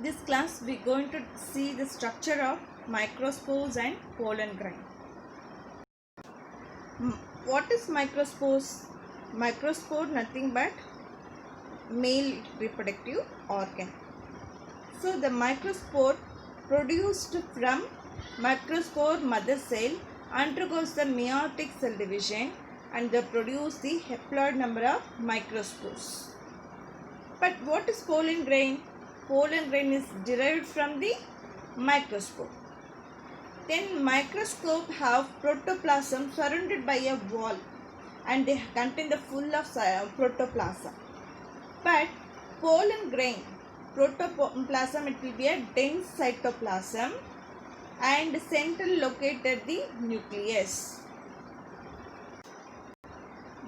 This class we are going to see the structure of microspores and pollen grain. What is microspores? Microspore nothing but male reproductive organ. So the microspore produced from microspore mother cell undergoes the meiotic cell division and they produce the haploid number of microspores. But what is pollen grain? Pollen grain is derived from the microspore. Then microscope have protoplasm surrounded by a wall and they contain the full of protoplasm. But pollen grain protoplasm, it will be a dense cytoplasm and central located the nucleus.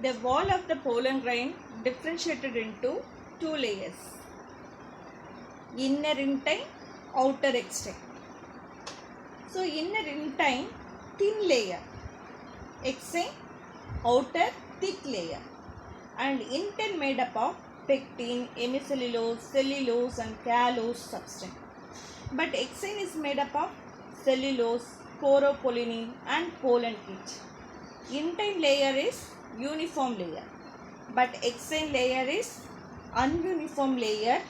The wall of the pollen grain differentiated into two layers, inner intine, outer extine. So inner intine thin layer, extine outer thick layer, and intine made up of pectin, hemicellulose, cellulose and callose substance. But extine is made up of cellulose, sporopollenin and pollen kit. Intine layer is uniform layer, but extine layer is ununiform layer,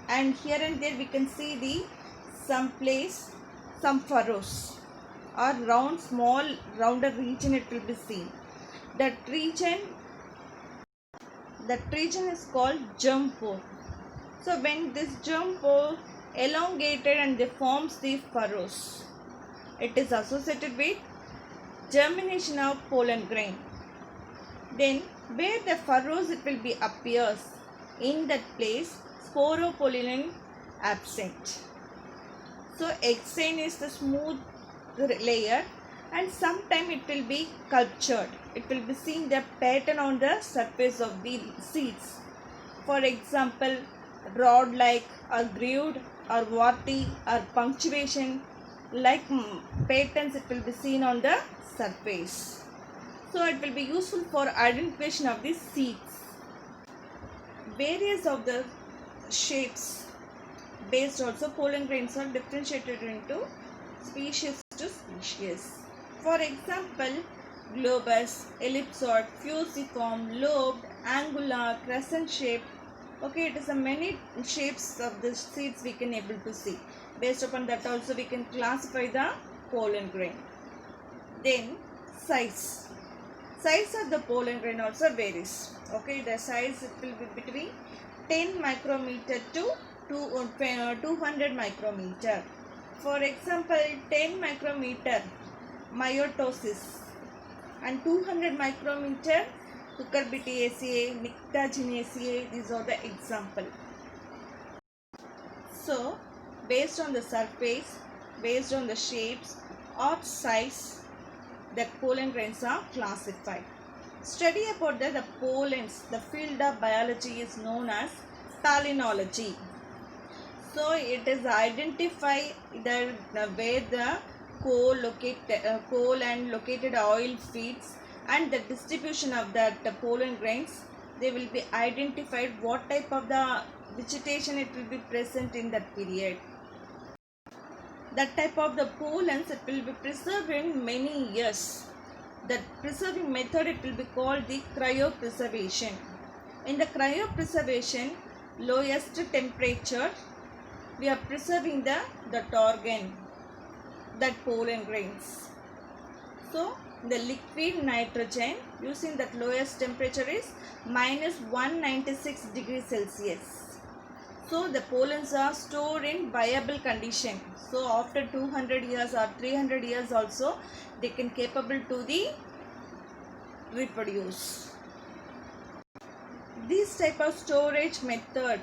and here and there we can see some furrows or round, small rounded region it will be seen. That region is called germ pore. So when this germ pore elongated and they forms the furrows, it is associated with germination of pollen grain. Then where the furrows it will be appears, in that place sporopollenin absent. So extine is the smooth layer and sometime it will be cultured. It will be seen the pattern on the surface of the seeds. For example, rod like or grooved or warty or punctuation like patterns it will be seen on the surface. So it will be useful for identification of the seeds. Various of the shapes based also pollen grains are differentiated into species to species. For example, globus, ellipsoid, fusiform, lobed, angular, crescent shape. Okay, it is a many shapes of the seeds we can able to see. Based upon that also we can classify the pollen grain. Then size. Size of the pollen grain also varies. Okay, the size it will be between 10 micrometer to 200 micrometer. For example, 10 micrometer myotosis and 200 micrometer Cucurbitaceae, Nyctaginaceae, these are the example. So, based on the surface, based on the shapes or size, the pollen grains are classified. Study about the pollens, the field of biology is known as palynology. So it is identify where the coal and located oil feeds and the distribution of the pollen grains. They will be identified what type of the vegetation it will be present in that period. That type of the pollens it will be preserved in many years. The preserving method it will be called the cryopreservation. In the cryopreservation, lowest temperature, we are preserving that organ, that pollen grains. So the liquid nitrogen using that lowest temperature is minus 196 degrees Celsius. So the pollens are stored in viable condition. So after 200 years or 300 years also they can capable to the reproduce. This type of storage method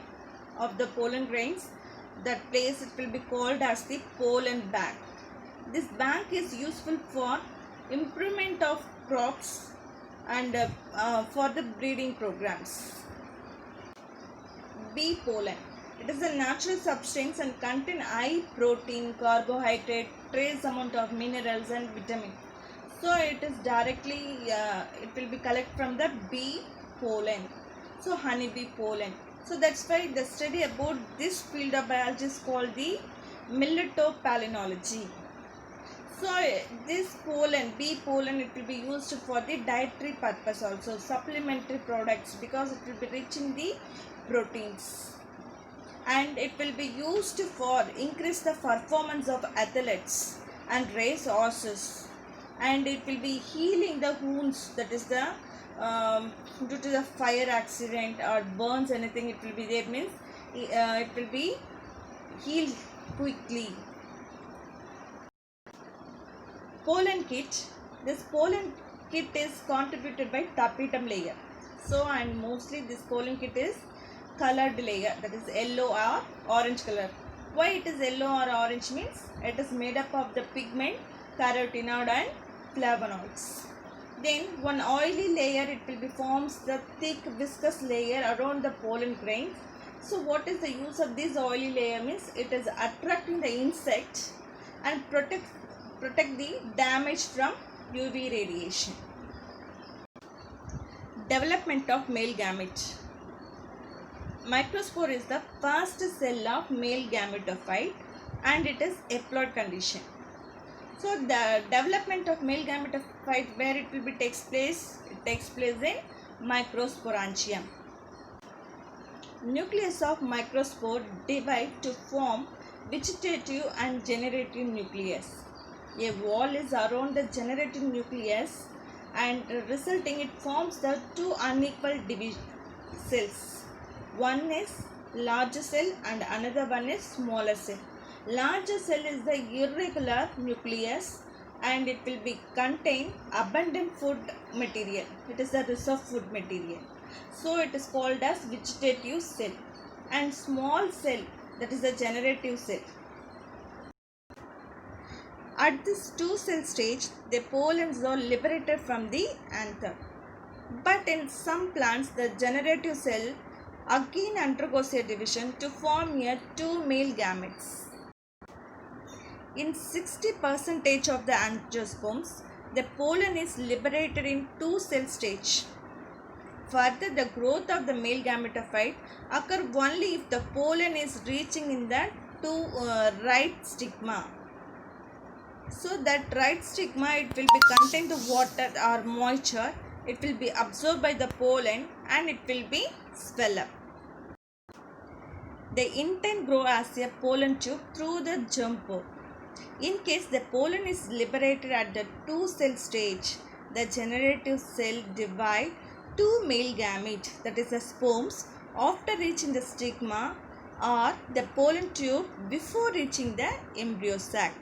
of the pollen grains, that place it will be called as the pollen bank. This bank is useful for improvement of crops and for the breeding programs. Bee pollen. It is a natural substance and contain high protein, carbohydrate, trace amount of minerals and vitamin. So it is directly it will be collected from the bee pollen. So honeybee pollen. So that's why the study about this field of biology is called the milletopaleontology. So this pollen, bee pollen, it will be used for the dietary purpose also, supplementary products, because it will be rich in the proteins. And it will be used for increase the performance of athletes and race horses. And it will be healing the wounds, that is the due to the fire accident or burns, anything it will be there, means it will be healed quickly. Pollen kit. This pollen kit is contributed by tapetum layer. So, and mostly this pollen kit is colored layer, that is yellow or orange color. Why it is yellow or orange means it is made up of the pigment, carotenoid and flavonoids. Then one oily layer, it will be forms the thick viscous layer around the pollen grains. So what is the use of this oily layer means it is attracting the insect and protect the damage from UV radiation. Development of male gamete. Microspore is the first cell of male gametophyte and it is haploid condition. So the development of male gametophyte, where it will be takes place in microsporangium. Nucleus of microspore divide to form vegetative and generative nucleus. A wall is around the generative nucleus and resulting it forms the two unequal cells. One is larger cell and another one is smaller cell. Larger cell is the irregular nucleus and it will be contain abundant food material. It is the reserve food material. So it is called as vegetative cell. And small cell, that is the generative cell. At this two cell stage, the pollens are liberated from the anther. But in some plants, the generative cell again undergoes a division to form a two male gametes. In 60% of the angiosperms, the pollen is liberated in two cell stage. Further, the growth of the male gametophyte occur only if the pollen is reaching in the right stigma. So that right stigma, it will be contain the water or moisture, it will be absorbed by the pollen and it will be swell up. They in turn grow as a pollen tube through the germ pore. In case the pollen is liberated at the two cell stage, the generative cell divide two male gametes, that is the sperms, after reaching the stigma or the pollen tube before reaching the embryo sac.